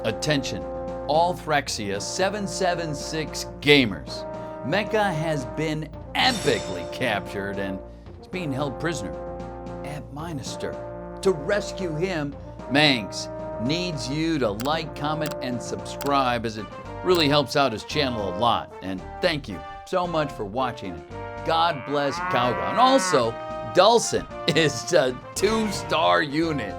Attention, all Thracia 776 gamers. Mecha has been epically captured and is being held prisoner at Minister. To rescue him, Mangs needs you to like, comment, and subscribe, as it really helps out his channel a lot. And thank you so much for watching it. God bless Kaga. And also, Dulcin is a 2-star unit.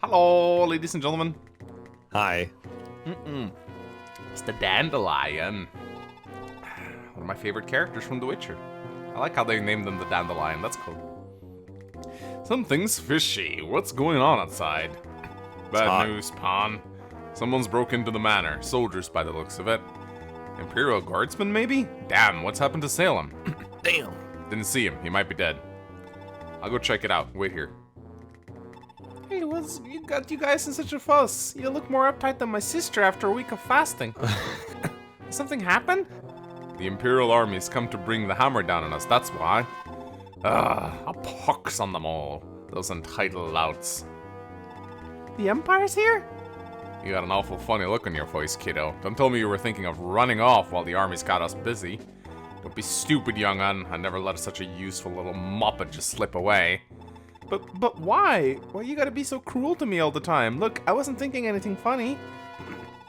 Hello, ladies and gentlemen. Hi. It's the Dandelion. One of my favorite characters from The Witcher. I like how they named them the Dandelion. That's cool. Something's fishy. What's going on outside? Bad news, Parn. Someone's broke into the manor. Soldiers, by the looks of it. Imperial guardsmen, maybe? Damn, what's happened to Salem? Damn. Didn't see him. He might be dead. I'll go check it out. Wait here. Hey, what's you got you guys in such a fuss? You look more uptight than my sister after a week of fasting. Something happened? The Imperial army's come to bring the hammer down on us, that's why. A pox on them all. Those entitled louts. The Empire's here? You got an awful funny look on your face, kiddo. Don't tell me you were thinking of running off while the army's got us busy. Don't be stupid, young un. I never let such a useful little muppet just slip away. But why? Why you gotta be so cruel to me all the time? Look, I wasn't thinking anything funny.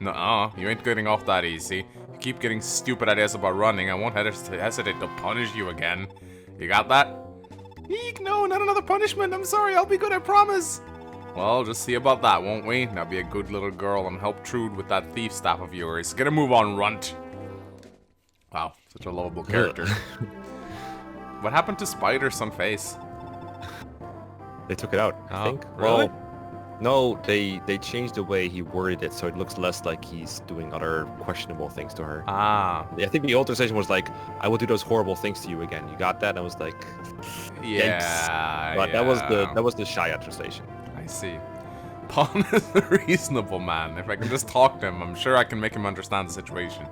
Nuh-uh, you ain't getting off that easy. You keep getting stupid ideas about running, I won't hesitate to punish you again. You got that? Eek, no, not another punishment. I'm sorry, I'll be good, I promise. Well, just see about that, won't we? Now be a good little girl and help Trude with that thief staff of yours. Get a move on, runt. Wow, such a lovable character. What happened to Spider's sun face? They took it out, I think. Really? Well, no, they changed the way he worded it so it looks less like he's doing other questionable things to her. Ah. I think the old translation was like, I will do those horrible things to you again. You got that? And I was like, yeah. Yikes. But that was the Shia translation. I see. Parn is a reasonable man. If I can just talk to him, I'm sure I can make him understand the situation.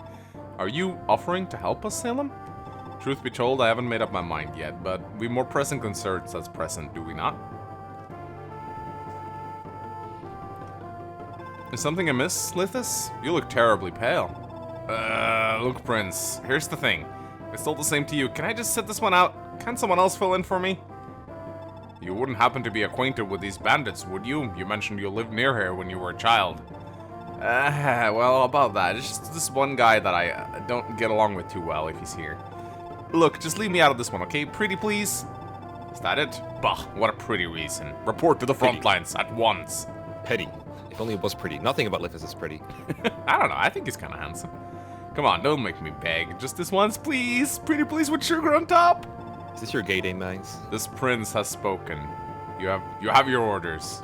Are you offering to help us, Salem? Truth be told, I haven't made up my mind yet, but we've more pressing concerns that's present, do we not? Is something amiss, Lithus? You look terribly pale. Look, Prince, here's the thing. It's still the same to you. Can I just sit this one out? Can someone else fill in for me? You wouldn't happen to be acquainted with these bandits, would you? You mentioned you lived near here when you were a child. Well, about that. It's just this one guy that I don't get along with too well if he's here. Look, just leave me out of this one, okay? Pretty, please? Is that it? Bah, what a pretty reason. Report to the front lines at once. Petty. If only it was pretty. Nothing about Lithus is pretty. I don't know, I think he's kind of handsome. Come on, don't make me beg. Just this once, please. Pretty please with sugar on top. Is this your gay name, Mags? This prince has spoken. You have your orders.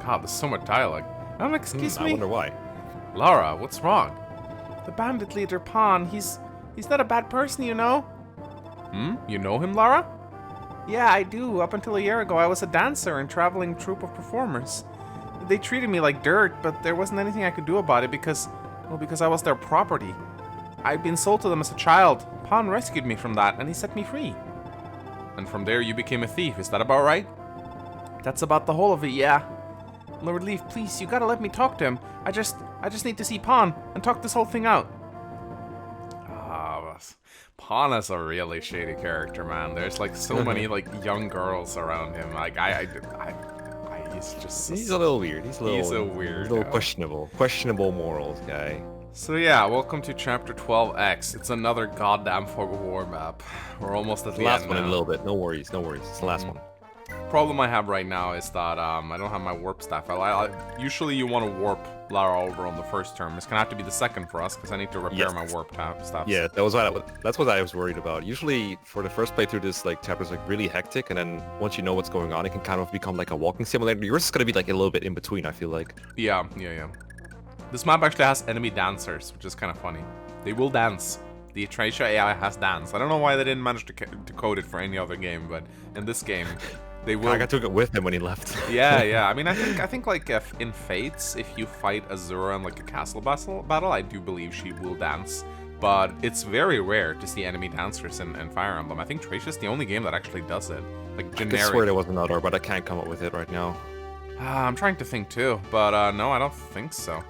God, there's so much dialogue. Excuse me. I wonder why. Lara, what's wrong? The bandit leader, Parn, he's not a bad person, you know. You know him, Lara? Yeah, I do. Up until a year ago, I was a dancer in a traveling troupe of performers. They treated me like dirt, but there wasn't anything I could do about it because I was their property. I'd been sold to them as a child. Parn rescued me from that, and he set me free. And from there, you became a thief. Is that about right? That's about the whole of it, yeah. Lord Leaf, please, you gotta let me talk to him. I just need to see Parn and talk this whole thing out. Parn is a really shady character, man. There's like so many like young girls around him. Like he's a little weird. He's a little weird. He's a little questionable morals guy. So yeah, welcome to chapter 12X. It's another goddamn Fog of War map. We're almost at the last end one now. in a little bit. No worries. It's the last one. Problem I have right now is that I don't have my warp staff. Usually you want to warp Lara over on the first turn. It's gonna have to be the second for us because I need to repair my warp staff. Yeah, that's what I was worried about. Usually for the first playthrough, this like chapter is like really hectic, and then once you know what's going on, it can kind of become like a walking simulator. Yours is gonna be like a little bit in between, I feel like. Yeah. This map actually has enemy dancers, which is kind of funny. They will dance. The Thracia AI has dance. I don't know why they didn't manage to code it for any other game, but in this game, They will. Kaga took it with him when he left. Yeah. I mean, I think like if in Fates, if you fight Azura in like a castle battle, I do believe she will dance. But it's very rare to see enemy dancers in Fire Emblem. I think Thracia's the only game that actually does it. Like generic. I swear there was another, but I can't come up with it right now. I'm trying to think too, but no, I don't think so.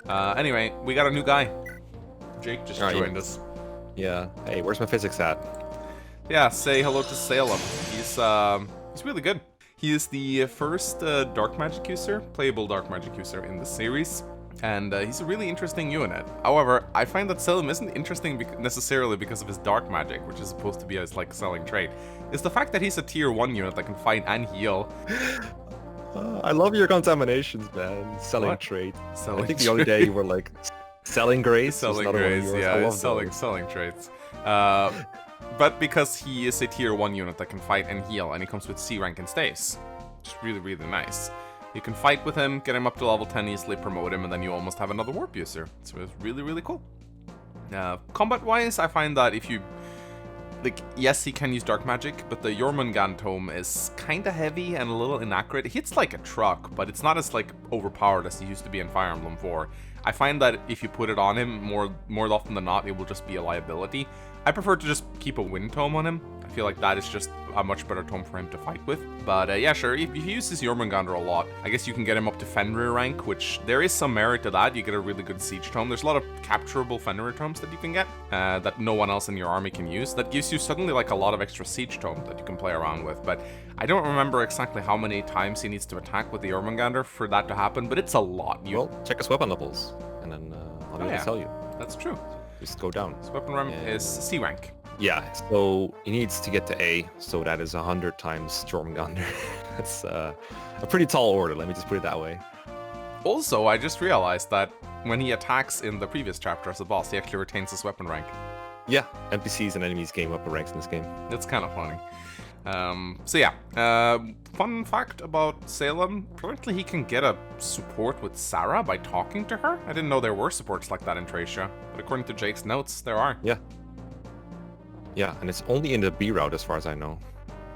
Anyway, we got a new guy. Jake just joined us. Yeah. Hey, where's my physics at? Yeah, say hello to Salem. He's really good. He is the first dark magic user, playable dark magic user in the series. And he's a really interesting unit. However, I find that Salem isn't interesting necessarily because of his dark magic, which is supposed to be his like selling trait. It's the fact that he's a tier 1 unit that can fight and heal. I love your contaminations, man. Selling trait. I think the other day you were like selling grace. Selling grace, yeah, selling traits. But because he is a tier 1 unit that can fight and heal, and he comes with C rank and stays, which is really, really nice. You can fight with him, get him up to level 10 easily, promote him, and then you almost have another warp user. So it's really, really cool. Combat-wise, I find that if you... Like, yes, he can use dark magic, but the Jormungand tome is kinda heavy and a little inaccurate. It hits like a truck, but it's not as like overpowered as he used to be in Fire Emblem 4. I find that if you put it on him, more often than not, it will just be a liability. I prefer to just keep a wind tome on him. I feel like that is just a much better tome for him to fight with. But yeah, sure, if you use this Jormungandr a lot, I guess you can get him up to Fenrir rank, which there is some merit to that. You get a really good siege tome. There's a lot of capturable Fenrir tomes that you can get that no one else in your army can use. That gives you suddenly like a lot of extra siege tome that you can play around with. But I don't remember exactly how many times he needs to attack with the Jormungandr for that to happen, but it's a lot. Well, check his weapon levels, and then I'll be able to tell you. That's true. Just go down. His weapon rank is C rank. Yeah, so he needs to get to A, so that is 100 times Jormungandr. That's a pretty tall order, let me just put it that way. Also, I just realized that when he attacks in the previous chapter as a boss, he actually retains his weapon rank. Yeah, NPCs and enemies gain weapon ranks in this game. That's kind of funny. So yeah, fun fact about Salem, apparently he can get a support with Sarah by talking to her. I didn't know there were supports like that in Thracia, but according to Jake's notes, there are. Yeah, and it's only in the B route as far as I know.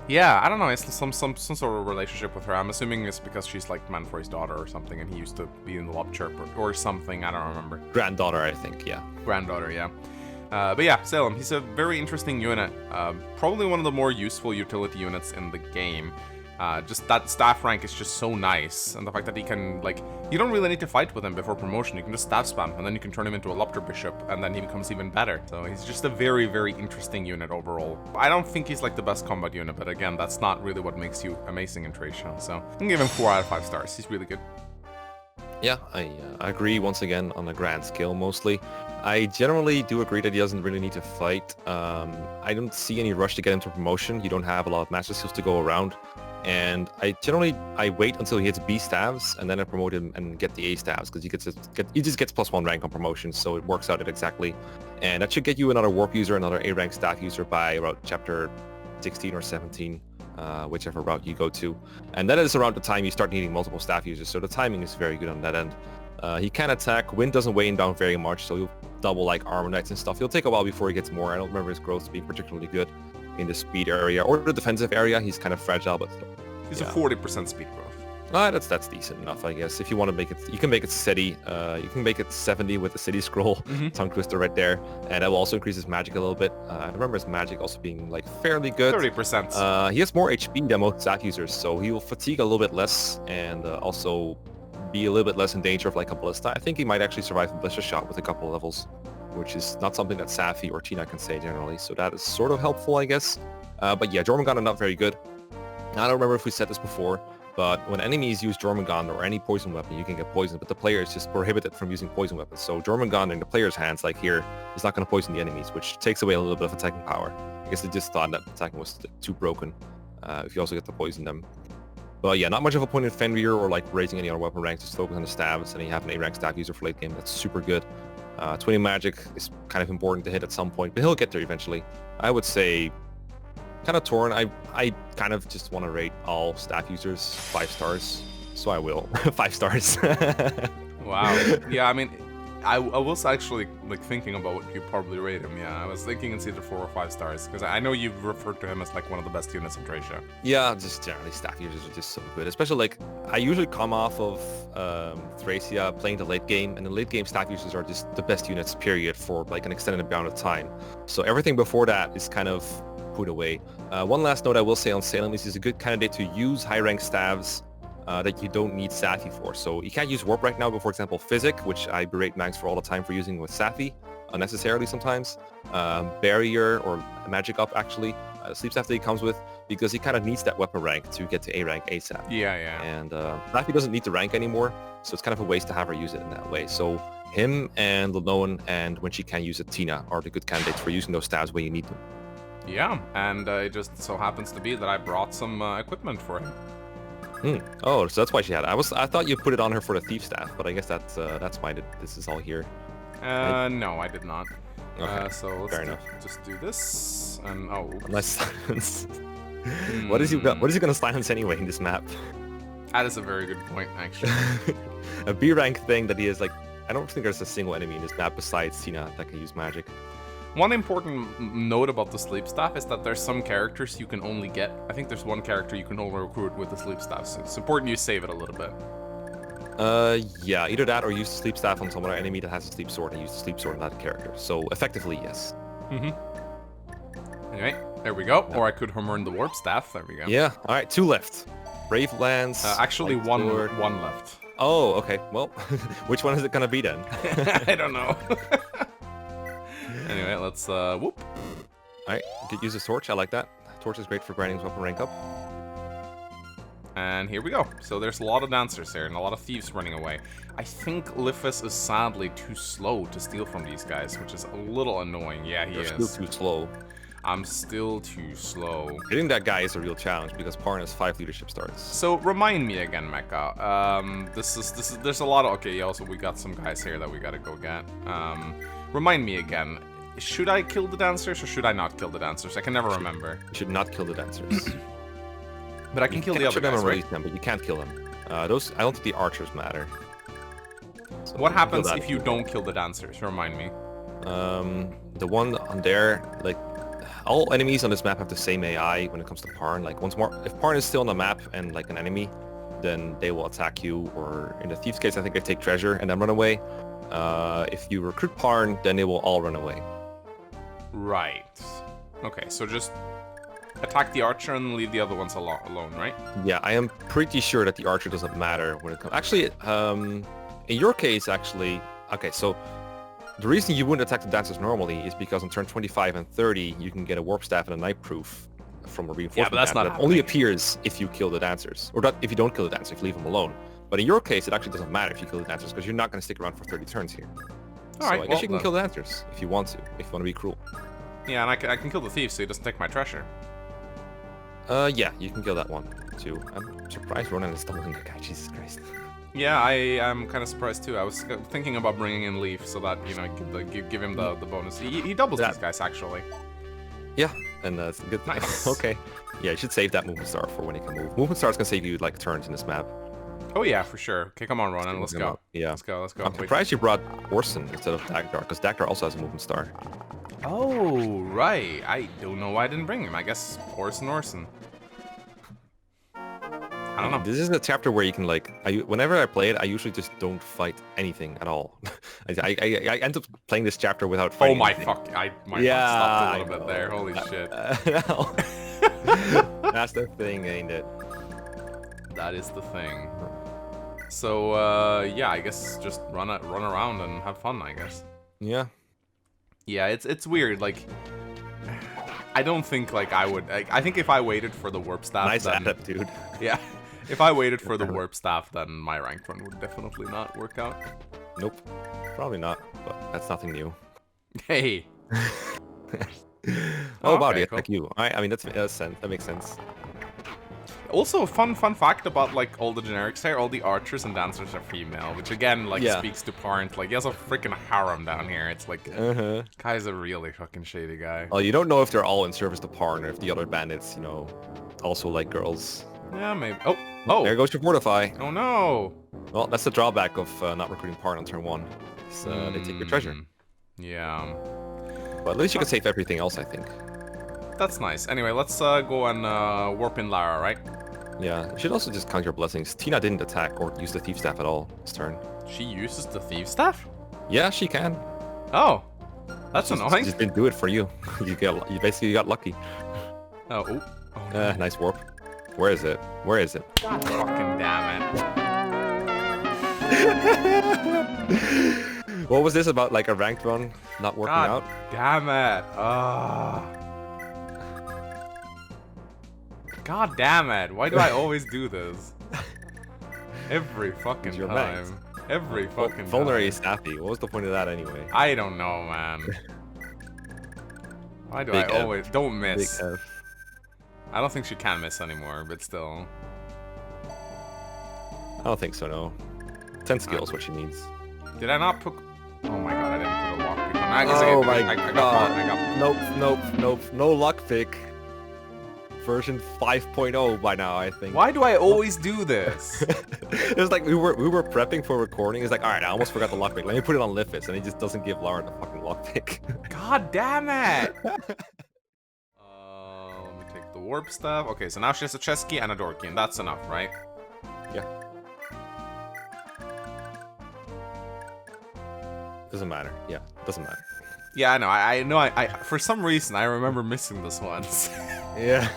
Yeah, I don't know, it's some sort of relationship with her. I'm assuming it's because she's like Manfroy's daughter or something, and he used to be in the Lob Chirp or something, I don't remember. Granddaughter, I think, yeah. Granddaughter, yeah. But yeah, Salem, he's a very interesting unit. Probably one of the more useful utility units in the game. Just that staff rank is just so nice, and the fact that he can, like, you don't really need to fight with him before promotion. You can just staff spam, and then you can turn him into a Lupter Bishop, and then he becomes even better. So he's just a very, very interesting unit overall. I don't think he's like the best combat unit, but again, that's not really what makes you amazing in Thracia. So I can give him 4 out of 5 stars. He's really good. Yeah, I agree once again on a grand scale mostly. I generally do agree that he doesn't really need to fight. I don't see any rush to get him to promotion. You don't have a lot of master skills to go around. And I wait until he hits B staves and then I promote him and get the A staves because he just gets +1 rank on promotion, so it works out exactly. And that should get you another warp user, another A rank staff user by about chapter 16 or 17, whichever route you go to. And that is around the time you start needing multiple staff users, so the timing is very good on that end. He can attack. Wind doesn't weigh him down very much, so he'll double like armor knights and stuff. It'll take a while before he gets more. I don't remember his growth being particularly good in the speed area or the defensive area. He's kind of fragile, but he's a 40% speed growth. That's decent enough, I guess. If you want to make it, you can make it steady. You can make it 70 with the city scroll, tongue twister right there, and that will also increase his magic a little bit. I remember his magic also being like fairly good. 30%. He has more HP than most staff users, so he will fatigue a little bit less and also be a little bit less in danger of like a ballista. I think he might actually survive a ballista shot with a couple of levels, which is not something that Safi or Tina can say generally, so that is sort of helpful, I guess. But yeah, Jormungandr are not very good. I don't remember if we said this before, but when enemies use Jormungandr or any poison weapon, you can get poisoned, but the player is just prohibited from using poison weapons. So Jormungandr in the player's hands, like here, is not going to poison the enemies, which takes away a little bit of attacking power. I guess they just thought that attacking was too broken if you also get to poison them. But yeah, not much of a point in Fenrir or like raising any other weapon ranks, just focus on the stabs, and you have an A-rank staff user for late game. That's super good. 20 magic is kind of important to hit at some point, but he'll get there eventually. I would say kind of torn. I kind of just want to rate all staff users 5 stars, so I will. 5 stars. Wow. Yeah, I mean, I was actually like thinking about what you probably rate him. Yeah, I was thinking it's either 4 or 5 stars because I know you've referred to him as like one of the best units in Thracia. Yeah, just generally staff users are just so good. Especially like I usually come off of Thracia playing the late game, and the late game staff users are just the best units period for like an extended amount of time. So everything before that is kind of put away. One last note I will say on Salem is he's a good candidate to use high rank staves that you don't need Safi for. So you can't use Warp right now, but for example Physic, which I berate Mags for all the time for using with Safi unnecessarily sometimes. Barrier or Magic Up actually, Sleep Staff that he comes with, because he kind of needs that weapon rank to get to A rank ASAP. Yeah. And Safi doesn't need the rank anymore, so it's kind of a waste to have her use it in that way. So him and Lanoan, and when she can use it, Tina, are the good candidates for using those stabs when you need them. Yeah, and it just so happens to be that I brought some equipment for him. Oh, so that's why she had it. I thought you put it on her for the thief staff, but I guess that's why this is all here. No, I did not. Okay, So let's fair enough. just do this, and oh, Unless silence. What is he gonna silence anyway in this map? that is a very good point, actually. A B rank thing that he is like. I don't think there's a single enemy in this map besides Tina that can use magic. One important note about the sleep staff is that there's some characters you can only get. I think there's one character you can only recruit with the sleep staff, so it's important you save it a little bit. Yeah, either that or use the sleep staff on some other enemy that has a sleep sword and use the sleep sword on that character. So effectively, yes. Anyway, there we go. Or I could Hormone the warp staff. There we go. Yeah. All right, 2 left. Brave Lance. Actually, one left. Oh, okay. Well, which one is it gonna be then? I don't know. Anyway, let's whoop. Alright, use this torch, I like that. Torch is great for grinding weapon rank up. And here we go. So there's a lot of dancers here and a lot of thieves running away. I think Lifus is sadly too slow to steal from these guys, which is a little annoying. Yeah, he You're is. still too slow. I'm still too slow. Hitting that guy is a real challenge because Parn has 5 leadership stars. So remind me again, Mecha. There's a lot of, okay, also we got some guys here that we gotta go get. Remind me again. Should I kill the dancers or should I not kill the dancers? I can never remember. You should not kill the dancers. But I can kill the other guys, right? Them, but you can't kill them. Those, I don't think the archers matter. So What happens if you don't kill the dancers? Remind me. The one on there, like, all enemies on this map have the same AI when it comes to Parn. Like, if Parn is still on the map and like an enemy, then they will attack you, or in the thief's case, I think they take treasure and then run away. If you recruit Parn, then they will all run away. Right. Okay, so just attack the archer and leave the other ones alone, right? Yeah, I am pretty sure that the archer doesn't matter when it comes... Actually, in your case, actually... Okay, so the reason you wouldn't attack the dancers normally is because on turn 25 and 30, you can get a warp staff and a night proof from a reinforcement. Yeah, but that's not that only appears if you kill the dancers. Or not if you don't kill the dancers, if you leave them alone. But in your case, it actually doesn't matter if you kill the dancers because you're not going to stick around for 30 turns here. So I guess you can kill the dancers if you want to be cruel. Yeah, and I can kill the thief so he doesn't take my treasure. Yeah, you can kill that one too. I'm surprised Ronan is doubling the guy, Jesus Christ. Yeah, I am kind of surprised too. I was thinking about bringing in Leaf so that, you know, give him the bonus. He doubles these guys, actually. Yeah, and that's good. Nice. Okay. Yeah, you should save that movement star for when he can move. Movement stars can save you, like, turns in this map. Oh yeah, for sure. Okay, come on, Ronan, let's go. Yeah. Let's go. I'm surprised you brought Orson instead of Dagdar, because Dagdar also has a movement star. Oh, right. I don't know why I didn't bring him. I guess Orson. I don't know. This is a chapter where you can, like, whenever I play it, I usually just don't fight anything at all. I end up playing this chapter without fighting. Oh my anything. fuck! My heart stopped a little bit there. Holy shit! That's the thing, ain't it? That is the thing. So yeah, I guess just run around and have fun, I guess. Yeah. Yeah, it's weird. Like, I don't think like I would. I think if I waited for the warp staff, Nice then, setup, dude. Yeah, if I waited for the warp staff, then my rank run would definitely not work out. Nope. Probably not. But that's nothing new. Hey. Oh, wow, okay, yeah, cool. like you. I mean, that makes sense. Also, a fun fact about like all the generics here, all the archers and dancers are female, which again like speaks to Parn. Like he has a freaking harem down here. It's like, guy's a really fucking shady guy. Well, you don't know if they're all in service to Parn or if the other bandits, you know, also like girls. Yeah, maybe. Oh, There goes your fortify. oh no! Well, that's the drawback of not recruiting Parn on turn 1. So they take your treasure. Yeah. But at least you can save everything else, I think. That's nice. Anyway, let's go and warp in Lara, right? Yeah, you should also just count your blessings. Tina didn't attack or use the Thief Staff at all this turn. She uses the Thief Staff? Yeah, she can. Oh. That's annoying. She just didn't do it for you. You basically got lucky. Oh. Nice warp. Where is it? Where is it? God fucking damn it. What was this about, like a ranked run not working out? Damn it. God damn it. Why do I always do this? Every fucking time. Ranked. Every fucking Vulnerary time. Snappy. What was the point of that anyway? I don't know, man. Why do I always... Don't miss. Big F. I don't think she can miss anymore, but still. I don't think so, no. 10 skill is what she needs. Did I not put... Oh my god, I didn't put a lockpick on. Oh my I got god. Parn. Nope. No lockpick. Version 5.0 by now, I think. Why do I always do this? It was like we were prepping for recording. It's like, alright, I almost forgot the lockpick. Let me put it on Lifis, and he just doesn't give Lara the fucking lockpick. God damn it! Let me take the warp stuff. Okay, so now she has a chest key and a door key, and that's enough, right? Yeah. Doesn't matter. Yeah, doesn't matter. Yeah, I know. I for some reason I remember missing this once. Yeah.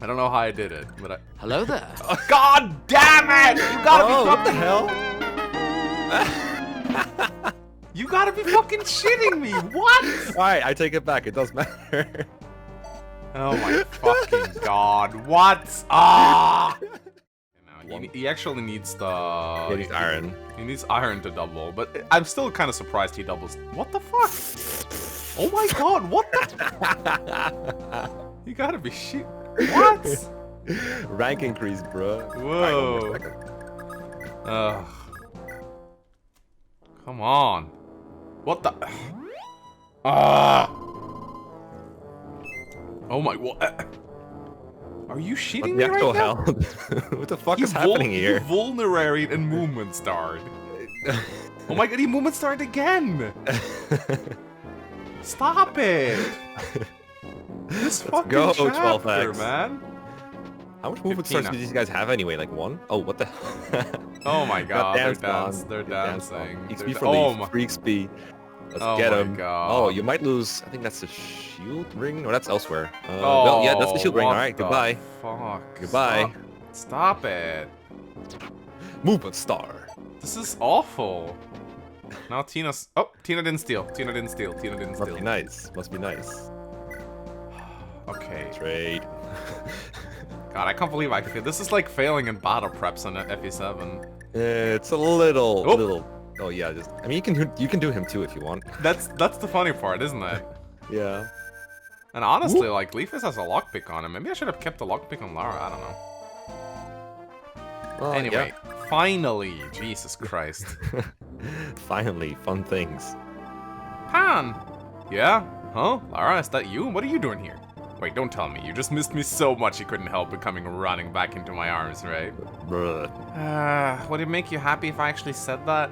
I don't know how I did it, but I... Hello there. Oh, God damn it! You gotta be what the fucking... hell? You gotta be fucking shitting me! What? Alright, I take it back. It does matter. Oh my fucking god! What? Ah! He actually needs the... He needs iron. He needs iron to double, but I'm still kind of surprised he doubles. What the fuck? Oh my god! What the? You gotta be shit. What? Rank increase, bro. Whoa. Ugh. Come on. What the? Ah. Oh my, what? Are you shitting me right now? Hell? What the fuck is happening here? He vulneraried and movement starred. Oh my god, he movement starred again! Stop it! This fucking go, chapter, 12X. man. How much movement starts do these guys have anyway? Like 1? Oh, what the? Oh my god, they're They're dancing. XP for Leaf, free XP. Let's get him. God. Oh, you might lose. I think that's the shield ring. No, that's elsewhere. Well, yeah, that's the shield ring. All right, goodbye. Fuck. Goodbye. Stop it. Movement star. This is awful. Now Tina's... Oh, Tina didn't steal. Tina didn't steal. Must be nice. Must be nice. Okay. Trade. God, I can't believe I feel... This is like failing in battle preps on FE7. It's a little... Oh yeah, just... I mean, you can do him too if you want. That's the funny part, isn't it? Yeah. And honestly, like, Leafus has a lockpick on him. Maybe I should have kept the lockpick on Lara. I don't know. Anyway, finally, Jesus Christ. Finally, fun things. Parn! Yeah? Huh? Lara, is that you? What are you doing here? Wait, don't tell me. You just missed me so much you couldn't help but coming running back into my arms, right? Bruh. Would it make you happy if I actually said that?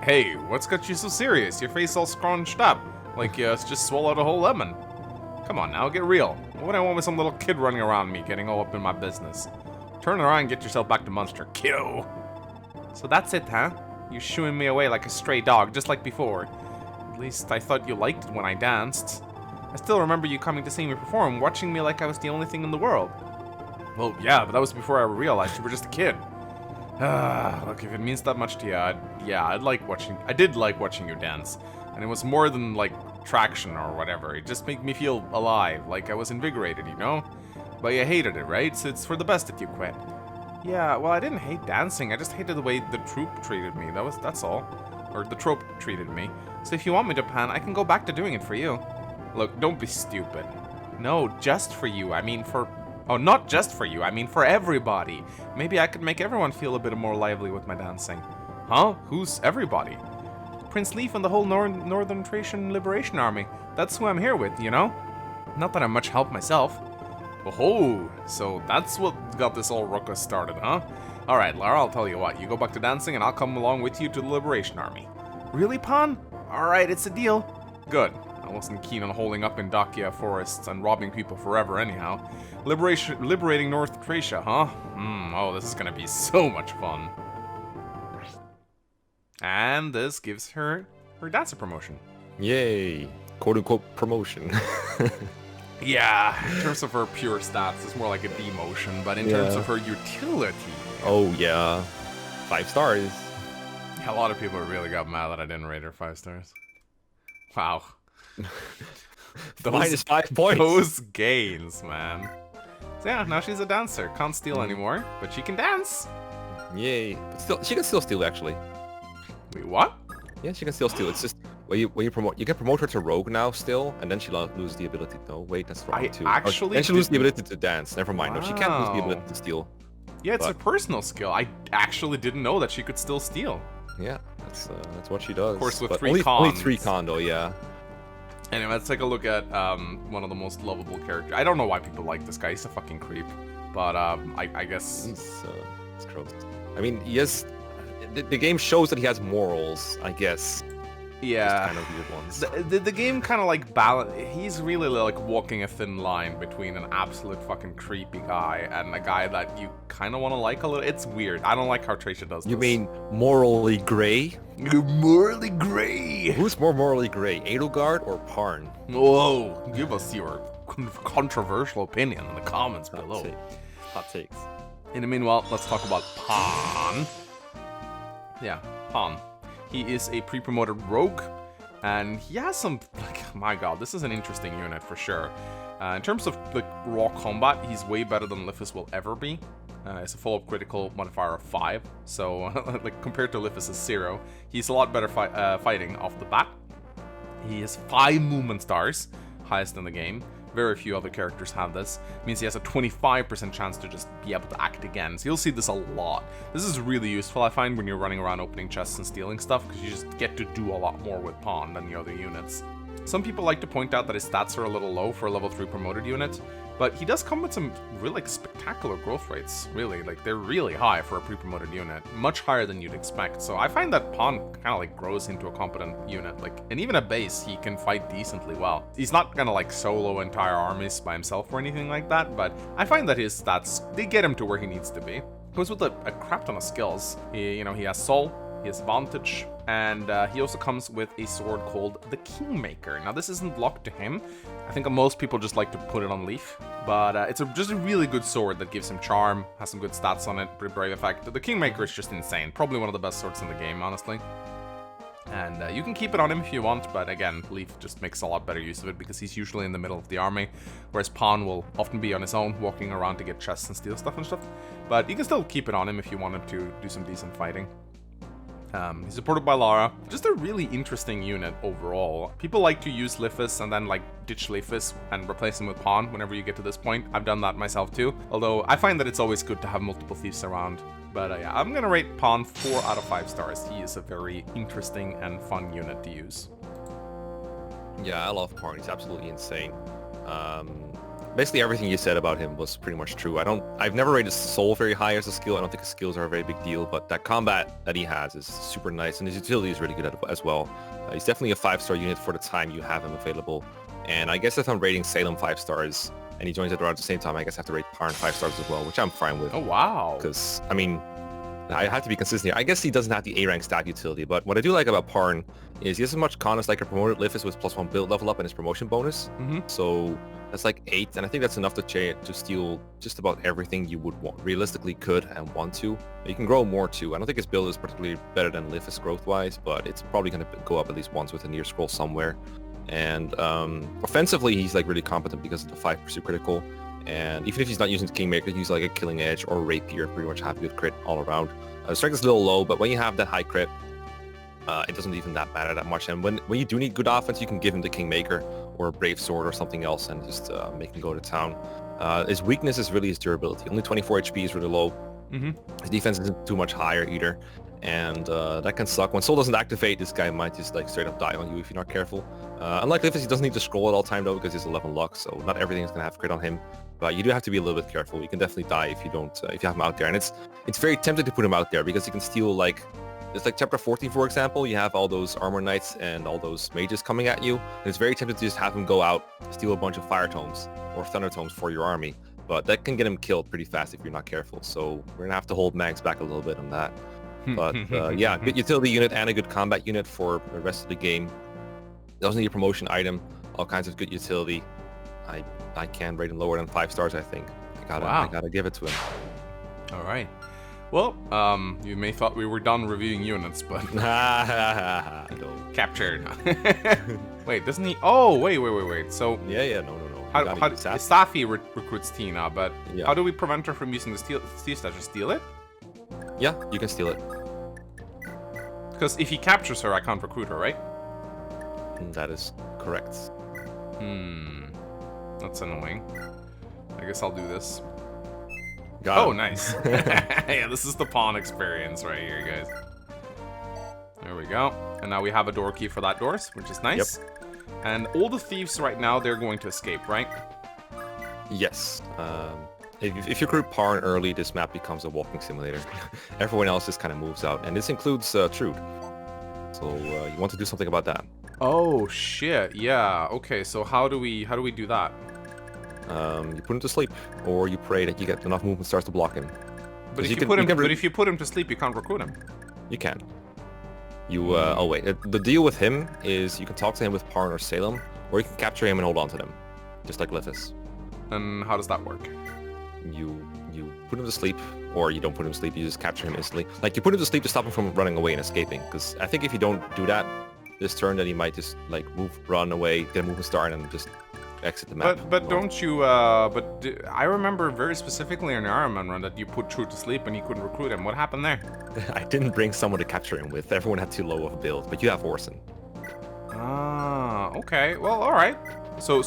Hey, what's got you so serious? Your face all scrunched up, like you just swallowed a whole lemon. Come on now, get real. What would I want with some little kid running around me, getting all up in my business? Turn around and get yourself back to Munster, kiddo. So that's it, huh? You shooing me away like a stray dog, just like before. At least I thought you liked it when I danced. I still remember you coming to see me perform, watching me like I was the only thing in the world. Well, yeah, but that was before I realized you were just a kid. Look, if it means that much to you, I did like watching you dance. And it was more than, like, traction or whatever. It just made me feel alive, like I was invigorated, you know? But you hated it, right? So it's for the best that you quit. Yeah, well, I didn't hate dancing. I just hated the way the troupe treated me. That's all. Or the trope treated me. So if you want me to pan, I can go back to doing it for you. Look, don't be stupid. No, just for you. I mean for... Oh, not just for you. I mean for everybody. Maybe I could make everyone feel a bit more lively with my dancing. Huh? Who's everybody? Prince Leaf and the whole Northern Thracian Liberation Army. That's who I'm here with, you know? Not that I'm much help myself. Oh, so that's what got this all ruckus started, huh? Alright, Lara, I'll tell you what. You go back to dancing and I'll come along with you to the Liberation Army. Really, Parn? Alright, it's a deal. Good. I wasn't keen on holding up in Dacia forests and robbing people forever anyhow. Liberating North Thracia, huh? Oh, this is gonna be so much fun. And this gives her dancer promotion. Yay. Quote-unquote promotion. Yeah, in terms of her pure stats, it's more like a demotion, but in terms of her utility... Oh, yeah. 5 stars. A lot of people really got mad that I didn't rate her 5 stars. Wow. Minus 5 points. Those gains, man. So yeah, now she's a dancer. Can't steal anymore, but she can dance. Yay. But still, she can still steal, actually. Wait, what? Yeah, she can still steal. It's just when you promote, you can promote her to rogue now still, and then she loses the ability. No, wait, that's wrong too. Actually, then she loses the ability to dance. Never mind. No, she can't lose the ability to steal. Yeah, it's a personal skill. I actually didn't know that she could still steal. Yeah, that's what she does. Of course, with but 3 only, cons. only 3 con though, yeah. Anyway, let's take a look at one of the most lovable characters. I don't know why people like this guy. He's a fucking creep. But I guess... He's gross. I mean, yes, the game shows that he has morals, I guess. Yeah. Just kind of weird ones. The game kind of like balance. He's really like walking a thin line between an absolute fucking creepy guy and a guy that you kind of want to like a little. It's weird. I don't like how Thracia does this. You mean morally gray? Morally gray? Who's more morally gray, Edelgard or Parn? Whoa, give us your controversial opinion in the comments below. Hot takes. In the meanwhile, let's talk about Parn. Yeah, Parn. He is a pre-promoted rogue, and he has some, like, my god, this is an interesting unit for sure. In terms of like raw combat, he's way better than Lifis will ever be. It's a follow-up critical modifier of 5, so like compared to Lifis' 0, he's a lot better fighting off the bat. He has 5 movement stars, highest in the game. Very few other characters have this. It means he has a 25% chance to just be able to act again. So you'll see this a lot. This is really useful, I find, when you're running around opening chests and stealing stuff, because you just get to do a lot more with Parn than the other units. Some people like to point out that his stats are a little low for a level 3 promoted unit, but he does come with some really like, spectacular growth rates, really. Like, they're really high for a pre-promoted unit, much higher than you'd expect. So I find that Parn kind of like grows into a competent unit, like, and even at base, he can fight decently well. He's not gonna like solo entire armies by himself or anything like that, but I find that his stats, they get him to where he needs to be. Goes with a crap ton of skills. He has Soul, he has Vantage, and he also comes with a sword called the Kingmaker. Now, this isn't locked to him. I think most people just like to put it on Leaf, but it's just a really good sword that gives him charm, has some good stats on it, pretty brave effect. The Kingmaker is just insane. Probably one of the best swords in the game, honestly. And you can keep it on him if you want, but again, Leaf just makes a lot better use of it because he's usually in the middle of the army, whereas Parn will often be on his own, walking around to get chests and steal stuff and stuff. But you can still keep it on him if you wanted to do some decent fighting. He's supported by Lara. Just a really interesting unit overall. People like to use Lifis and then like ditch Lifis and replace him with Parn whenever you get to this point. I've done that myself too, although I find that it's always good to have multiple thieves around. But yeah, I'm gonna rate Parn 4 out of 5 stars. He is a very interesting and fun unit to use. Yeah, I love Parn. He's absolutely insane. Basically everything you said about him was pretty much true. I've never rated Soul very high as a skill. I don't think his skills are a very big deal, but that combat that he has is super nice, and his utility is really good as well. He's definitely a 5-star unit for the time you have him available. And I guess if I'm rating Salem 5 stars and he joins it around the same time, I guess I have to rate Parn 5 stars as well, which I'm fine with. Oh, wow. Because, I mean, I have to be consistent here. I guess he doesn't have the A-rank stat utility, but what I do like about Parn is he has as much con as like a promoted Lifis with +1 build level up and his promotion bonus. So that's like 8, and I think that's enough to steal just about everything you would realistically could and want to. You can grow more too. I don't think his build is particularly better than Lifis growth-wise, but it's probably going to go up at least once with a near scroll somewhere. And offensively, he's like really competent because of the 5 pursuit critical. And even if he's not using the Kingmaker, he's like a Killing Edge or Rapier, pretty much have a good crit all around. Strength is a little low, but when you have that high crit, it doesn't even matter that much. And when you do need good offense, you can give him the Kingmaker or a Brave Sword or something else and just make him go to town. His weakness is really his durability. Only 24 HP is really low. His defense isn't too much higher either. And that can suck. When Soul doesn't activate, this guy might just like straight up die on you if you're not careful. Unlike Lifis, he doesn't need to scroll at all time though because he's 11 luck, so not everything is going to have crit on him. but you do have to be a little bit careful. You can definitely die if you don't, if you have him out there. And it's very tempting to put him out there because you can steal like, it's like chapter 14, for example. You have all those armor knights and all those mages coming at you. And it's very tempting to just have him go out, steal a bunch of fire tomes or thunder tomes for your army. But that can get him killed pretty fast if you're not careful. So we're gonna have to hold Mags back a little bit on that. But yeah, good utility unit and a good combat unit for the rest of the game. Doesn't need a promotion item. All kinds of good utility. I can rate him lower than 5 stars. I think. I gotta give it to him. All right. Well, you may thought we were done reviewing units, but captured. Wait, doesn't he? Oh, wait. So yeah, no. How Safi recruits Tina, but yeah. How do we prevent her from using the steel stash? Just steal it? Yeah, you can steal it. Because if he captures her, I can't recruit her, right? That is correct. That's annoying. I guess I'll do this. Got him. Nice. Yeah, this is the pawn experience right here, guys. There we go. And now we have a door key for that doors, which is nice. Yep. And all the thieves right now, they're going to escape, right? Yes. If you recruit Parn early, this map becomes a walking simulator. Everyone else just kind of moves out, and this includes Trude. So you want to do something about that. Oh shit! Yeah. Okay. So how do we do that? You put him to sleep, or you pray that you get enough movement starts to block him. But if you put him to sleep, you can't recruit him. You can. You oh wait, the deal with him is you can talk to him with Parn or Salem, or you can capture him and hold on to them, just like Lithis. And how does that work? You put him to sleep, or you don't put him to sleep. You just capture him instantly. Like you put him to sleep to stop him from running away and escaping. Because I think if you don't do that this turn, then he might just like run away, get a movement star, and just exit the map. But don't you? I remember very specifically in the Iron Man run that you put Trude to sleep and he couldn't recruit him. What happened there? I didn't bring someone to capture him with. Everyone had too low of a build, but you have Orson. Ah, okay. Well, all right. So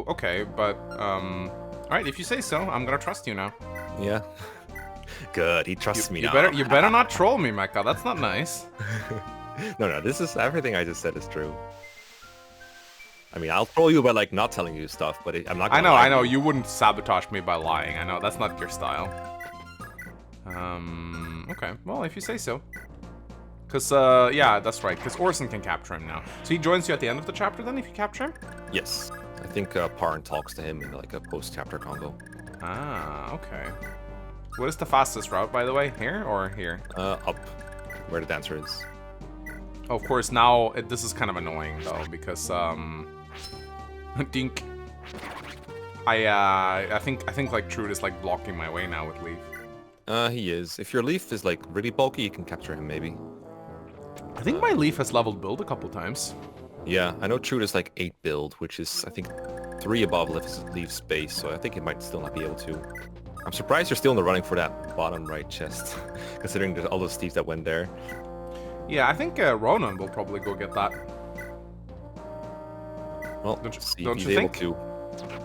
okay, but all right. If you say so, I'm gonna trust you now. Yeah. Good. He trusts me now. You better not troll me, Mecha. That's not nice. No. This is everything I just said is true. I mean, I'll troll you by like not telling you stuff, but I'm not. I know. You wouldn't sabotage me by lying. I know that's not your style. Okay. Well, if you say so. Cause yeah, that's right. Cause Orson can capture him now. So he joins you at the end of the chapter then, if you capture him. Yes. I think Parn talks to him in like a post-chapter convo. Ah, okay. What is the fastest route, by the way? Here or here? Up, where the dancer is. Oh, of course. Now this is kind of annoying though, because Dink. I think like Trude is like blocking my way now with Leaf. He is. If your Leaf is like really bulky, you can capture him maybe. I think my Leaf has leveled build a couple times. Yeah, I know Trude is like 8 build, which is I think 3 above Leaf's base, so I think it might still not be able to. I'm surprised you're still in the running for that bottom right chest, considering all those thieves that went there. Yeah, I think Ronan will probably go get that. Well, don't he's you able think? to.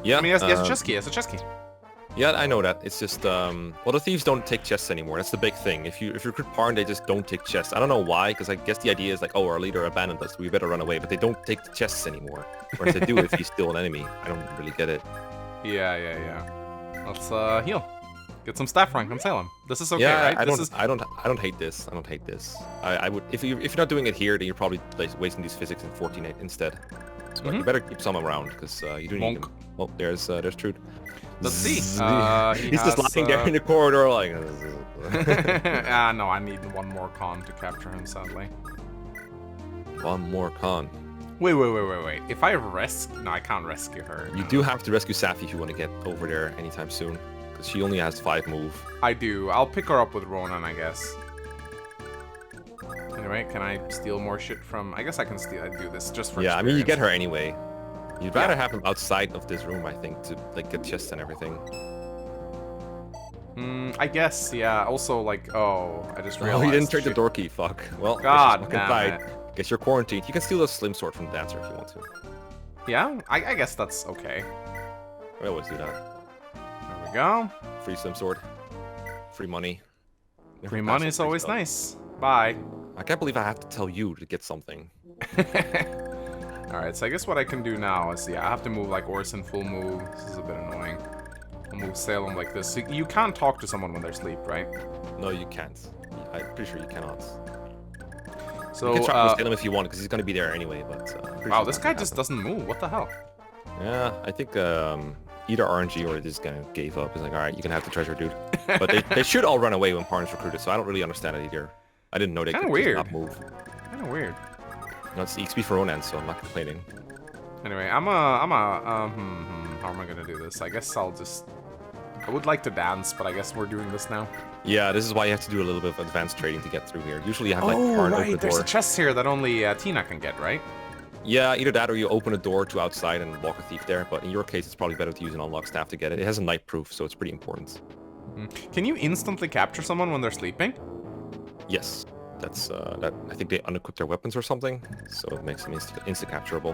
Yeah. I mean, it's a chest key. It's a chest key. Yeah, I know that. It's just, well, the thieves don't take chests anymore. That's the big thing. If you recruit Parn, they just don't take chests. I don't know why, because I guess the idea is like, oh, our leader abandoned us, we better run away. But they don't take the chests anymore. Whereas they do if he's still an enemy. I don't really get it. Yeah. Let's heal. Get some staff rank on Salem. This is okay, yeah, right? I don't hate this. I don't hate this. I would if you're not doing it here, then you're probably like wasting these physics in 14 instead. So you better keep some around because you do need them. Oh, there's Trude. Let's see. He's just lying there in the corridor like. No, I need one more con to capture him. Sadly. One more con. Wait. If I no, I can't rescue her. You do have to rescue Safi if you want to get over there anytime soon. She only has 5 move. I do. I'll pick her up with Ronan, I guess. Anyway, can I steal more shit from... I guess I can steal... I do this just for experience. I mean, you get her anyway. You'd rather have him outside of this room, I think, to like get chests and everything. I guess, yeah. Also, like, I just realized... Oh, you didn't trade the door key, fuck. Well, God damn it. Guess you're quarantined. You can steal a slim sword from the dancer if you want to. Yeah? I guess that's okay. I always do that. There we go. Free slim sword. Free money. Free money is always nice. Bye. I can't believe I have to tell you to get something. Alright, so I guess what I can do now is, I have to move like Orson full move. This is a bit annoying. I'll move Salem like this. So you can't talk to someone when they're asleep, right? No, you can't. I'm pretty sure you cannot. So, You can try to Salem if you want, because he's going to be there anyway, but... pretty wow, sure this that guy won't just happen. doesn't move. What the hell? Yeah, I think either RNG or this guy gave up. He's like, alright, you can have the treasure, dude. But they should all run away when Parn's recruited, so I don't really understand it either. I didn't know they Kinda could weird. just not move. Kind of weird. No, it's XP for Ronan, so I'm not complaining. Anyway, how am I gonna do this? I guess I'll just... I would like to dance, but I guess we're doing this now. Yeah, this is why you have to do a little bit of advanced trading to get through here. Usually you have like Parn open the there's door. a chest here that only Tina can get, right? Yeah, either that or you open a door to outside and walk a thief there, but in your case it's probably better to use an unlock staff to get it. It has a night proof, so it's pretty important. Can you instantly capture someone when they're sleeping? Yes. That's that I think they unequip their weapons or something, so it makes them insta-capturable.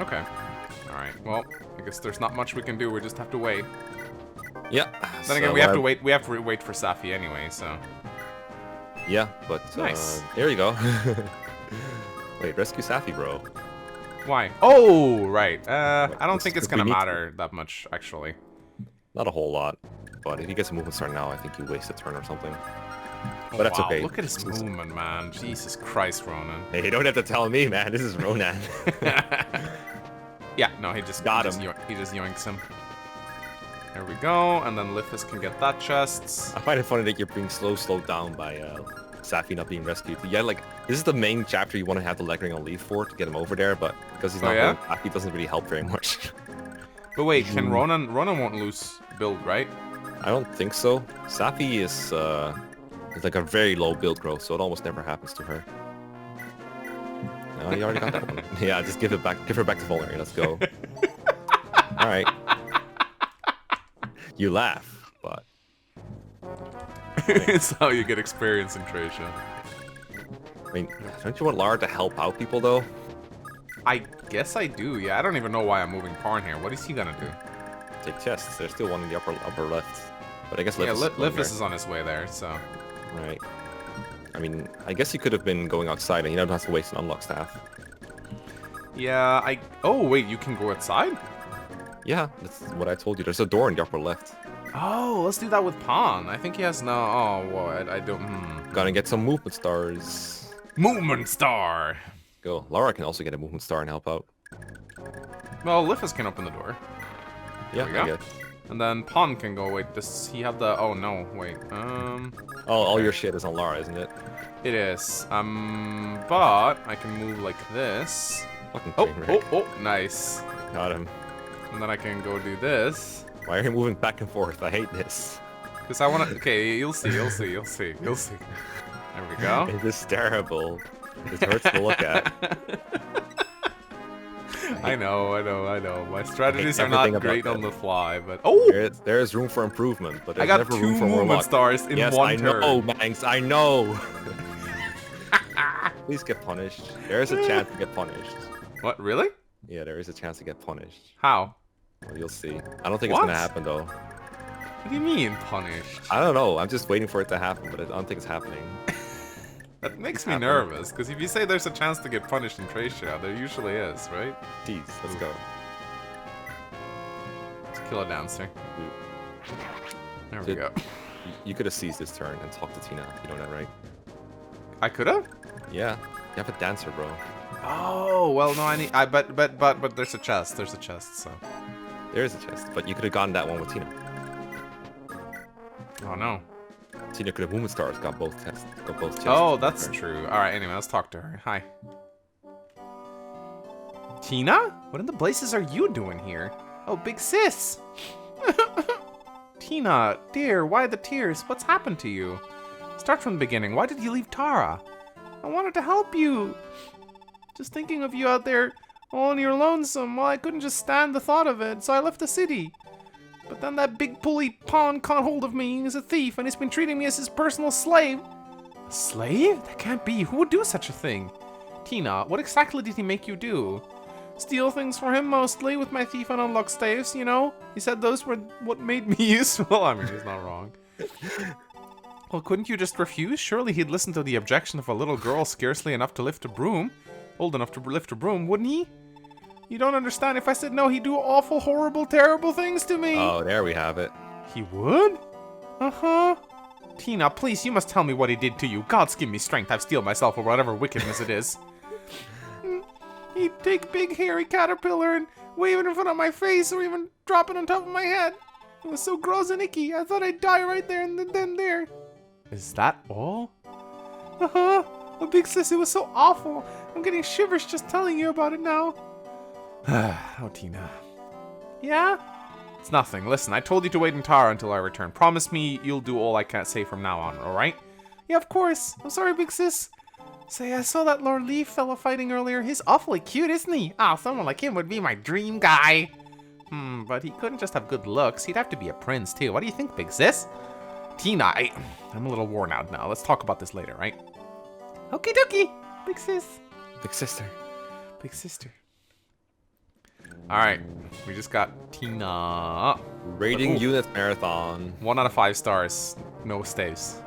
Okay. Alright, well, I guess there's not much we can do, we just have to wait. Yeah. Then again, we have to wait for Safi anyway, so... Yeah, but Nice. there you go. Wait, rescue Safi, bro. Why? Oh, right. I don't this think it's could be gonna neat. matter that much, actually. Not a whole lot, but if he gets a movement start now, I think you waste a turn or something. Oh, But that's wow, okay. Look at his This is- movement, man. Jesus Christ, Ronan. Hey, you don't have to tell me, man. This is Ronan. Yeah, no, he just Got he just him. He just yoinks him. There we go, and then Lithus can get that chest. I find it funny that you're being slowed down by Safi not being rescued. Yeah, like, this is the main chapter you want to have the Leggering on leave for, to get him over there, but because he's Oh, not yeah? going back, he doesn't really help very much. But wait, can Ronan won't lose build, right? I don't think so. Safi is like a very low build growth, so it almost never happens to her. No, you already got that one. Yeah, just give her back to Vulnerary. Let's go. Alright. You laugh, but It's how you get experience in Thracia. I mean, don't you want Lara to help out people though? I guess I do, yeah. I don't even know why I'm moving Parn here. What is he gonna do? Take chests. There's still one in the upper left. But I guess Yeah, Lithus Lithus is on his way there, so... Right. I mean, I guess he could have been going outside and you don't have to waste an unlock staff. Yeah, Oh, wait, you can go outside? Yeah, that's what I told you. There's a door in the upper left. Oh, let's do that with Parn. I think he has no... Oh, well, I don't... Gotta get some movement stars. Movement Star! Go. Lara can also get a movement star and help out. Well, Lithus can open the door. Yeah, we go. I guess. And then Parn can go... Wait, does he have the... Oh, no, wait. Oh, all your shit is on Lara, isn't it? It is. But I can move like this. Fucking Oh, train wreck. oh, nice. Got him. And then I can go do this. Why are you moving back and forth? I hate this. Because I want to... Okay, you'll see. There we go. This is terrible. It hurts to look at. I know. My strategies are not everything about great on that. the fly, but... Oh! There's room for improvement, but I there's got never 2 room for more movement luck. stars in Yes, one I turn. know, Manx, I know. Please get punished. There is a chance to get punished. What, really? Yeah, there is a chance to get punished. How? Well, you'll see. I don't think What? it's gonna happen though. What do you mean, punished? I don't know. I'm just waiting for it to happen, but I don't think it's happening. That makes me happen. nervous, because if you say there's a chance to get punished in Thracia, there usually is, right? Jeez, let's go. Let's kill a dancer. There we Dude. go. You could have seized this turn and talked to Tina. You know that, right? I could have? Yeah. You have a dancer, bro. Oh, well, no, but there's a chest, so. There is a chest, but you could have gotten that one with Tina. Oh, no. Tina could have movement stars, got both chests. Oh, that's true. Alright, anyway, let's talk to her. Hi. Tina? What in the blazes are you doing here? Oh, big sis! Tina, dear, why the tears? What's happened to you? Start from the beginning. Why did you leave Tara? I wanted to help you. Just thinking of you out there all on your lonesome. Well, I couldn't just stand the thought of it, so I left the city. But then that big pulley Parn caught hold of me. He's a thief, and he's been treating me as his personal slave. A slave? That can't be. Who would do such a thing? Tina, what exactly did he make you do? Steal things for him, mostly, with my thief and unlock staves, you know? He said those were what made me useful. I mean, he's not wrong. Well, couldn't you just refuse? Surely he'd listen to the objection of a little girl scarcely enough to lift a broom. Old enough to lift a broom, wouldn't he? You don't understand. If I said no, he'd do awful, horrible, terrible things to me. Oh, there we have it. He would? Uh-huh. Tina, please, you must tell me what he did to you. Gods give me strength. I've steeled myself or whatever wickedness it is. He'd take big hairy caterpillar and wave it in front of my face or even drop it on top of my head. It was so gross and icky. I thought I'd die right there and then there. Is that all? Uh-huh. Oh, big sis, it was so awful. I'm getting shivers just telling you about it now. Oh, Tina. Yeah? It's nothing. Listen, I told you to wait in Tara until I return. Promise me you'll do all I can say from now on, alright? Yeah, of course. I'm sorry, big sis. Say, I saw that Lord Leaf fella fighting earlier. He's awfully cute, isn't he? Ah, someone like him would be my dream guy. But he couldn't just have good looks. He'd have to be a prince, too. What do you think, big sis? Tina, I'm a little worn out now. Let's talk about this later, right? Okie dokie, big sis. Big sister. Big sister. Alright, we just got Tina. Rating unit marathon. 1 out of 5 stars. No staves.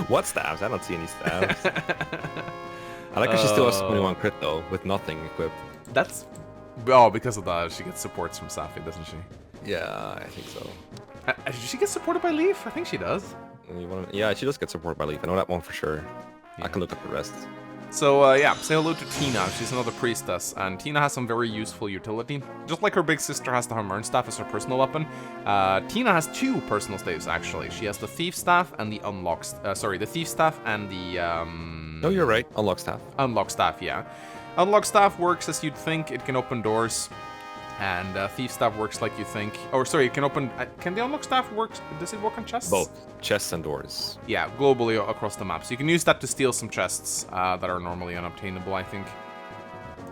What stabs? I don't see any stabs. I like how she still has 21 crit though, with nothing equipped. That's... Oh, because of that, she gets supports from Safi, doesn't she? Yeah, I think so. Does she get supported by Leaf? I think she does. Yeah, she does get supported by Leaf. I know that one for sure. Yeah. I can look up the rest. So, yeah, say hello to Tina. She's another priestess, and Tina has some very useful utility. Just like her big sister has the Hammer Staff as her personal weapon, Tina has 2 personal staves, actually. She has the Thief Staff and the the Thief Staff and the, No, you're right. Unlock staff. Unlock Staff, yeah. Unlock Staff works as you'd think. It can open doors. And Thief Staff works like you think. Oh, sorry, it can open... can the Unlock Staff work... Does it work on chests? Both. Chests and doors. Yeah, globally across the map. So you can use that to steal some chests that are normally unobtainable, I think.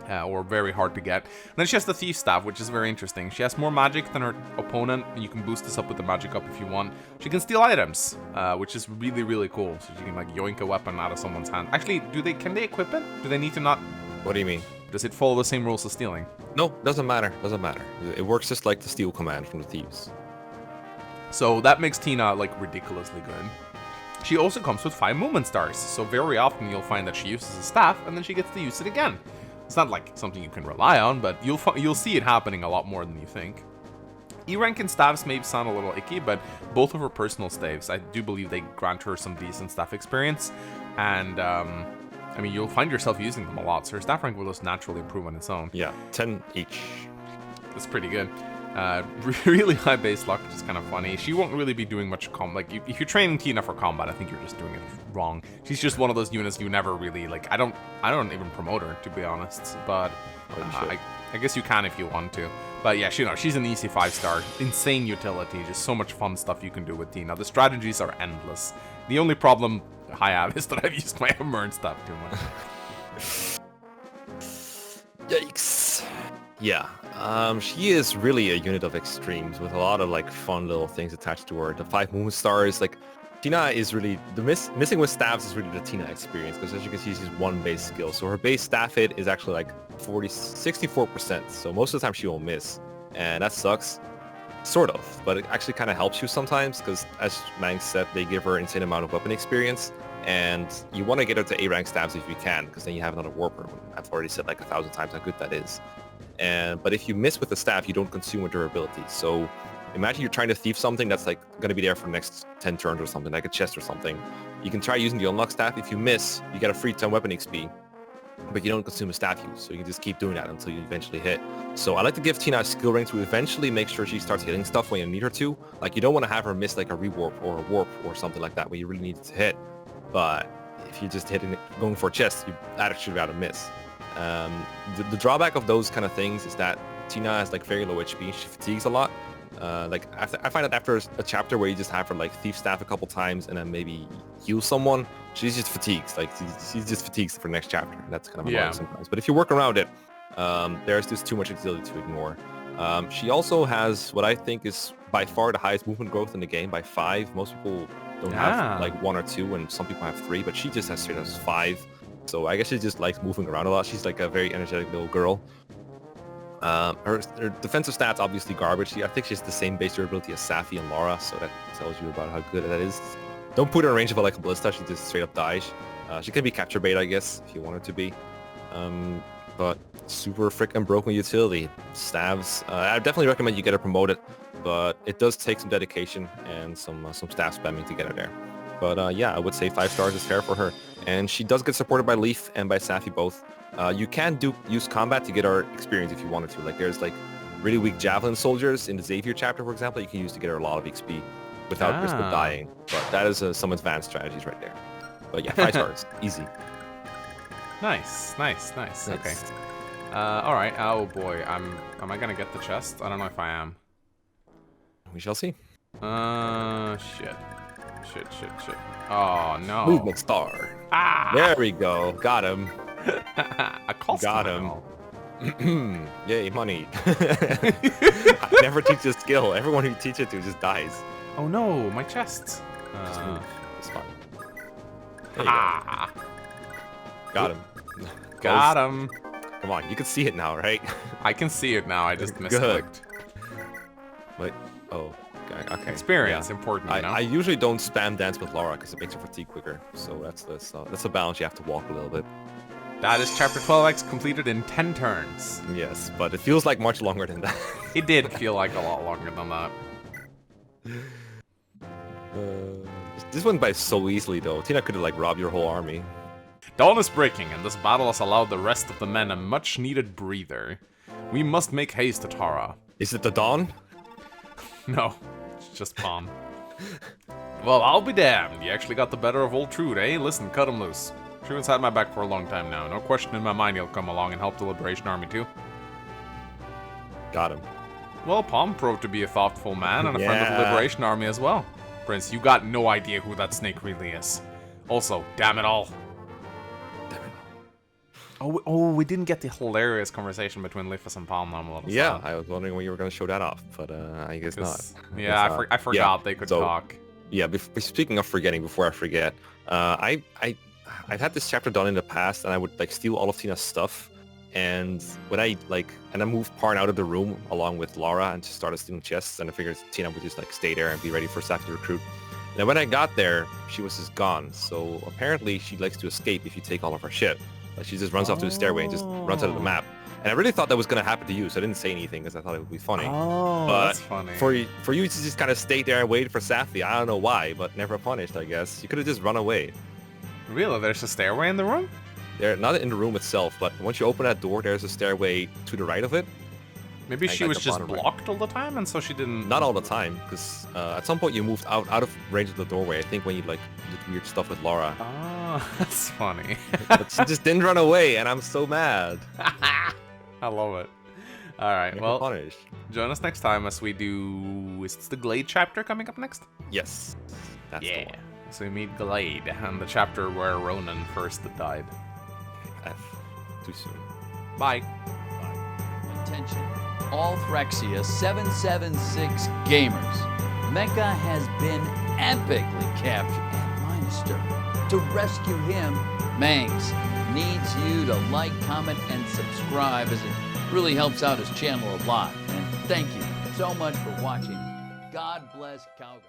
Or very hard to get. And then she has the Thief Staff, which is very interesting. She has more magic than her opponent. And you can boost this up with the magic up if you want. She can steal items, which is really, really cool. So she can, like, yoink a weapon out of someone's hand. Actually, can they equip it? Do they need to not... What do you mean? Does it follow the same rules as stealing? No, doesn't matter. Doesn't matter. It works just like the steal command from the thieves. So that makes Tina, like, ridiculously good. She also comes with 5 movement stars, so very often you'll find that she uses a staff and then she gets to use it again. It's not like something you can rely on, but you'll see it happening a lot more than you think. E-rank and staffs may sound a little icky, but both of her personal staves, I do believe they grant her some decent staff experience, and I mean, you'll find yourself using them a lot, so her staff rank will just naturally improve on its own. Yeah, 10 each. That's pretty good. Really high base luck, which is kind of funny. She won't really be doing much like, if you're training Tina for combat, I think you're just doing it wrong. She's just one of those units you never really, like, I don't even promote her, to be honest, but I guess you can if you want to. But yeah, she's an easy 5-star. Insane utility, just so much fun stuff you can do with Tina. The strategies are endless. The only problem I have is that I've used my Hammer and stuff too much. Yikes. Yeah, she is really a unit of extremes with a lot of like fun little things attached to her. The 5 movement stars, like Tina is really, the missing with staffs is really the Tina experience, because as you can see, she's 1 base skill. So her base staff hit is actually like 64%. So most of the time she won't miss. And that sucks. Sort of, but it actually kind of helps you sometimes, because as Mang said, they give her an insane amount of weapon experience. And you want to get her to A-rank stabs if you can, because then you have another warper. I've already said like 1,000 times how good that is. But if you miss with the staff, you don't consume her durability. So imagine you're trying to thief something that's like going to be there for the next 10 turns or something, like a chest or something. You can try using the unlock staff. If you miss, you get a free 10 weapon XP, but you don't consume a staff use. So you can just keep doing that until you eventually hit. So I like to give Tina a skill ring to eventually make sure she starts hitting stuff when you need her to. Like, you don't want to have her miss like a rewarp or a warp or something like that where you really need it to hit. But if you're just hitting it, going for a chest, you actually rather miss. The drawback of those kind of things is that Tina has like very low HP. She fatigues a lot. I find that after a chapter where you just have her like thief staff a couple times and then maybe heal someone, she just fatigues. Like she just fatigues for the next chapter. That's kind of annoying sometimes. But if you work around it, there's just too much agility to ignore. She also has what I think is by far the highest movement growth in the game by 5. Most people don't have like 1 or 2, and some people have 3, but she just has straight up 5. So I guess she just likes moving around a lot. She's like a very energetic little girl. Her defensive stats obviously garbage. I think she has the same base durability as Safi and Lara, so that tells you about how good that is. Don't put her in range of like a ballista. She just straight up dies. She can be capture bait, I guess, if you want her to be. but super frickin' broken utility. Staves. I definitely recommend you get her promoted, but it does take some dedication and some staff spamming to get her there. But yeah, I would say 5 stars is fair for her. And she does get supported by Leaf and by Safi both. You can use combat to get her experience if you wanted to. Like there's like really weak Javelin soldiers in the Xavier chapter, for example, you can use to get her a lot of XP without risk of dying. But that is some advanced strategies right there. But yeah, 5 stars. Easy. Nice. Okay. All right. Oh boy, am I gonna get the chest? I don't know if I am. We shall see. Shit. Oh no. Movement star. Ah. There we go. Got him. Got him. Yay, money. I never teach this skill. Everyone who teach it to just dies. Oh no, my chest. Just move. It's fine. There you go. Got him. Got him. Come on, you can see it now, right? I can see it now. I just misclicked. Wait. Oh. Okay. Experience important. You know? I usually don't spam dance with Lara because it makes her fatigue quicker. So that's a balance you have to walk a little bit. That is chapter 12X completed in 10 turns. Yes, but it feels like much longer than that. It did feel like a lot longer than that. This went by so easily though. Tina could have like robbed your whole army. Dawn is breaking, and this battle has allowed the rest of the men a much-needed breather. We must make haste to Tara. Is it the dawn? No, it's just Parn. Well, I'll be damned. You actually got the better of old Trude, eh? Listen, cut him loose. Trude's had my back for a long time now. No question in my mind he'll come along and help the Liberation Army too. Got him. Well, Parn proved to be a thoughtful man and a friend of the Liberation Army as well. Prince, you got no idea who that snake really is. Also, damn it all. Oh, we didn't get the hilarious conversation between Lifus and Parn. I'm a little sad. I was wondering when you were going to show that off, but I guess not. Yeah, I forgot they could talk. Yeah, speaking of forgetting, before I forget, I've had this chapter done in the past, and I would like steal all of Tina's stuff, and when I moved Parn out of the room along with Lara and just started stealing chests, and I figured Tina would just like stay there and be ready for Saf to recruit. And then when I got there, she was just gone. So apparently she likes to escape if you take all of her shit. Like she just runs off to the stairway and just runs out of the map. And I really thought that was going to happen to you, so I didn't say anything because I thought it would be funny. Oh, but that's funny. For you to just kind of stay there and wait for Safi, I don't know why, but never punished, I guess. You could have just run away. Really? There's a stairway in the room? They're not in the room itself, but once you open that door, there's a stairway to the right of it. Maybe she was just blocked all the time, and so she didn't... Not all the time, because at some point you moved out of range of the doorway. I think when you like did weird stuff with Lara. Oh, that's funny. But she just didn't run away, and I'm so mad. I love it. All right, Never well, punished. Join us next time as we do... Is this the Glade chapter coming up next? Yes, that's the one. So we meet Glade, and the chapter where Ronan first died. Too soon. Bye. Attention, all Thracia 776 gamers. Mecha has been epically captured at Minster. To rescue him, Mangs needs you to like, comment, and subscribe as it really helps out his channel a lot. And thank you so much for watching. God bless Kaga.